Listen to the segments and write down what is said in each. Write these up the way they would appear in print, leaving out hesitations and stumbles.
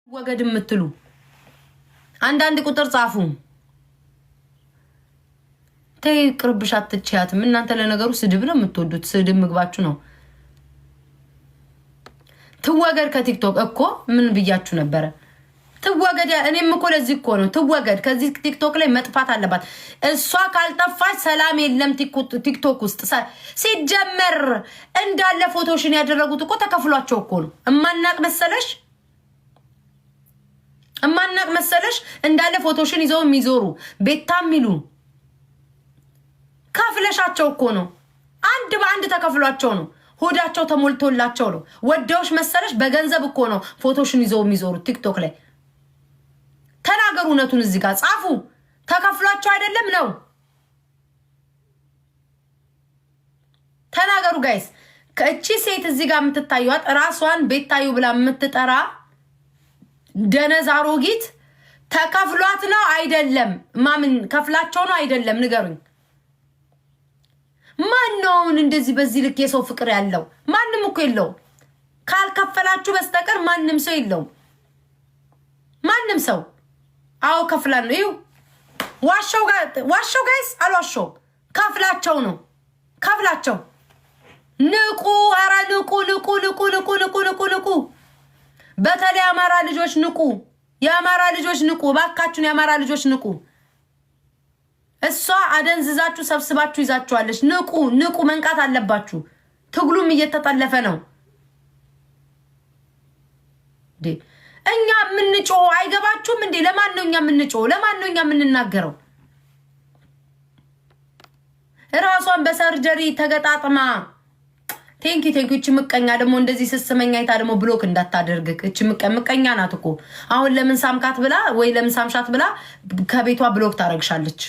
ወገድ የምትሉ አንዳንድ ቁጥር ጻፉ። ተይ ቅርብሽ አትቻያትም። እናንተ ለነገሩ ስድብ ነው የምትወዱት። ስድብ ምግባችሁ ነው። ትወገድ ከቲክቶክ እኮ ምን ብያችሁ ነበረ? ትወገድ። እኔም እኮ ለዚህ እኮ ነው ትወገድ። ከዚህ ቲክቶክ ላይ መጥፋት አለባት። እሷ ካልጠፋች ሰላም የለም ቲክቶክ ውስጥ። ሲጀመር እንዳለ ፎቶሽን ያደረጉት እኮ ተከፍሏቸው እኮ ነው። እማናቅ መሰለሽ እንዳለ ፎቶሽን ይዘው የሚዞሩ ቤታ የሚሉ ከፍለሻቸው እኮ ነው። አንድ በአንድ ተከፍሏቸው ነው። ሆዳቸው ተሞልቶላቸው ነው። ወደውሽ መሰለሽ በገንዘብ እኮ ነው ፎቶሽን ይዘው የሚዞሩት ቲክቶክ ላይ። ተናገሩ፣ እውነቱን እዚህ ጋር ጻፉ። ተከፍሏቸው አይደለም ነው። ተናገሩ ጋይስ። ከእቺ ሴት እዚህ ጋር የምትታዩት ራሷን ቤታዩ ብላ የምትጠራ ደነዝ አሮጊት ተከፍሏት ነው አይደለም? ማምን ከፍላቸው ነው አይደለም? ንገሩኝ። ማንነውን እንደዚህ በዚህ ልክ የሰው ፍቅር ያለው? ማንም እኮ የለው። ካልከፈላችሁ በስተቀር ማንም ሰው የለው። ማንም ሰው አዎ ከፍላን ነው። ይው ዋሻው ጋይስ አልዋሻው። ከፍላቸው ነው። ከፍላቸው ንቁ። ኧረ ንቁ ንቁ ንቁ ንቁ ንቁ ንቁ ንቁ። በተለይ አማራ ልጆች ንቁ። የአማራ ልጆች ንቁ። ባካችሁን የአማራ ልጆች ንቁ። እሷ አደንዝዛችሁ ሰብስባችሁ ይዛችኋለች። ንቁ ንቁ። መንቃት አለባችሁ። ትግሉም እየተጠለፈ ነው። እኛ የምንጮህ አይገባችሁም እንዴ? ለማን ነው እኛ የምንጮህ? ለማን ነው እኛ የምንናገረው? ራሷን በሰርጀሪ ተገጣጥማ ቴንኪ እቺ ምቀኛ ደግሞ እንደዚህ ስስመኛ አይታ ደግሞ ብሎክ እንዳታደርግክ። እቺ ምቀኛ ናት እኮ። አሁን ለምን ሳምካት ብላ ወይ ለምን ሳምሻት ብላ ከቤቷ ብሎክ ታረግሻለች።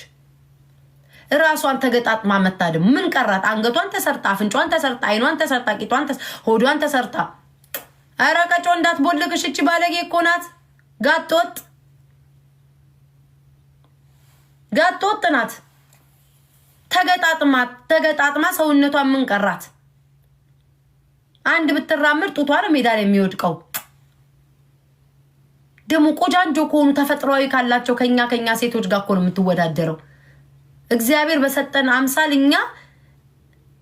ራሷን ተገጣጥማ መታ ደግሞ ምን ቀራት? አንገቷን ተሰርታ፣ አፍንጫዋን ተሰርታ፣ አይኗን ተሰርታ፣ ቂጧን ሆዷን ተሰርታ። ኧረ ቀጮ እንዳትቦልክሽ። እቺ ባለጌ እኮ ናት። ጋጦጥ ናት። ተገጣጥማ ሰውነቷን ምን ቀራት? አንድ ብትራምር ጡቷ ነው ሜዳ ላይ የሚወድቀው። ደግሞ ቆጃንጆ ከሆኑ ተፈጥሯዊ ካላቸው ከኛ ሴቶች ጋር እኮ ነው የምትወዳደረው። እግዚአብሔር በሰጠን አምሳል እኛ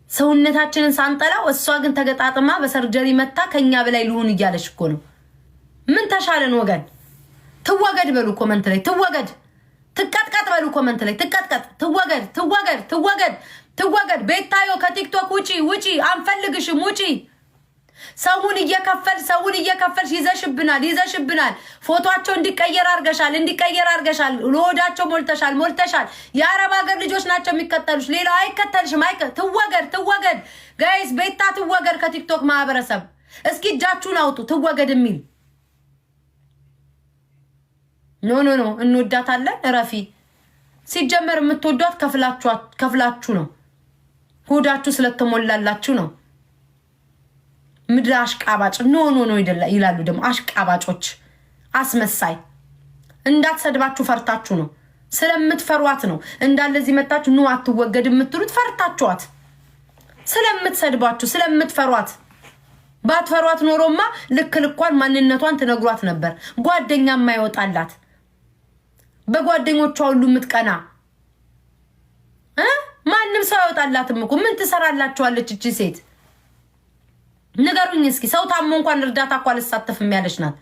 ሰውነታችንን ሳንጠላው፣ እሷ ግን ተገጣጥማ በሰርጀሪ መታ ከኛ በላይ ልሁን እያለሽ እኮ ነው። ምን ተሻለን ወገን? ትወገድ በሉ ኮመንት ላይ። ትቀጥቀጥ በሉ ኮመንት ላይ። ትወገድ። ቤታዮ ከቲክቶክ ውጪ፣ አንፈልግሽም፣ ውጪ። ሰውን እየከፈልሽ ይዘሽብናል። ፎቶአቸው እንዲቀየር አርገሻል። ለሆዳቸው ሞልተሻል። የአረብ ሀገር ልጆች ናቸው የሚከተሉሽ፣ ሌላው አይከተልሽም። ትወገድ ጋይስ። ቤታ ትወገድ ከቲክቶክ ማህበረሰብ። እስኪ እጃችሁን አውጡ። ትወገድ የሚል ኖ እንወዳታለን። ረፊ ሲጀመር የምትወዷት ከፍላችሁ ነው። ሆዳችሁ ስለተሞላላችሁ ነው። ምድር አሽቃባጭ ኖ ይላሉ ደግሞ አሽቃባጮች፣ አስመሳይ። እንዳትሰድባችሁ ፈርታችሁ ነው። ስለምትፈሯት ነው እንዳለዚህ መጣችሁ ኑ አትወገድ የምትሉት። ፈርታችኋት ስለምትሰድባችሁ ስለምትፈሯት። ባትፈሯት ኖሮማ ልኳን ማንነቷን ትነግሯት ነበር። ጓደኛ የማይወጣላት በጓደኞቿ ሁሉ የምትቀና ማንም ሰው አይወጣላትም እኮ። ምን ትሰራላችኋለች እቺ ሴት? ንገሩኝ እስኪ። ሰው ታሞ እንኳን እርዳታ እኮ አልሳተፍም ያለች ናት።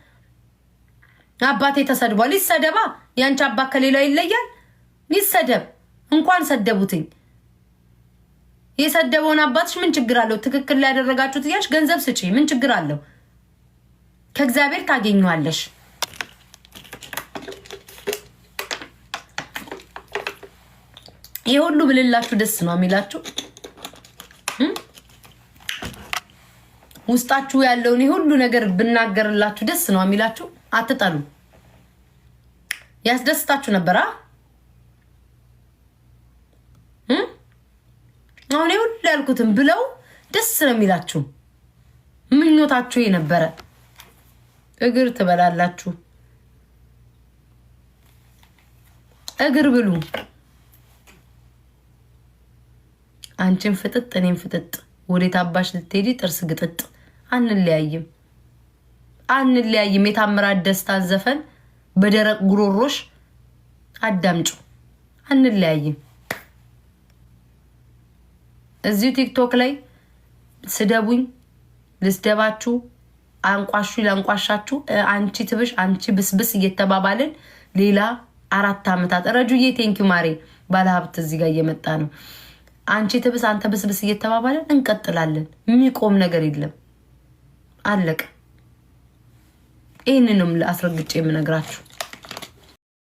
አባቴ ተሰድቧል። ይሰደባ። ያንቺ አባት ከሌላው ይለያል? ይሰደብ። እንኳን ሰደቡትኝ። የሰደበውን አባትሽ ምን ችግር አለው? ትክክል ላይ ያደረጋችሁት እያልሽ ገንዘብ ስጪ። ምን ችግር አለው? ከእግዚአብሔር ታገኘዋለሽ። ይሄ ሁሉ ብልላችሁ ደስ ነው የሚላችሁ? ውስጣችሁ ያለውን ሁሉ ነገር ብናገርላችሁ ደስ ነው የሚላችሁ? አትጠሉ። ያስደስታችሁ ነበር። አሁን ሁሉ ያልኩትን ብለው ደስ ነው የሚላችሁ። ምኞታችሁ የነበረ እግር ትበላላችሁ። እግር ብሉ። አንቺን ፍጥጥ እኔም ፍጥጥ። ወዴት አባሽ ልትሄጂ? ጥርስ ግጥጥ። አንለያይም። አንለያይም። የታምራት ደስታን ዘፈን በደረቅ ጉሮሮሽ አዳምጩ። አንለያይም። እዚሁ ቲክቶክ ላይ ስደቡኝ፣ ልስደባችሁ፣ አንቋሹ ላንቋሻችሁ፣ አንቺ ትብሽ አንቺ ብስብስ እየተባባልን ሌላ 4 ዓመታት ረጁዬ ቴንኪው ማሬ ባለሀብት እዚህ ጋር እየመጣ ነው። አንቺ ትብስ አንተ ብስብስ እየተባባልን እንቀጥላለን። የሚቆም ነገር የለም። አለቀ። ይህንንም አስረግጬ የምነግራችሁ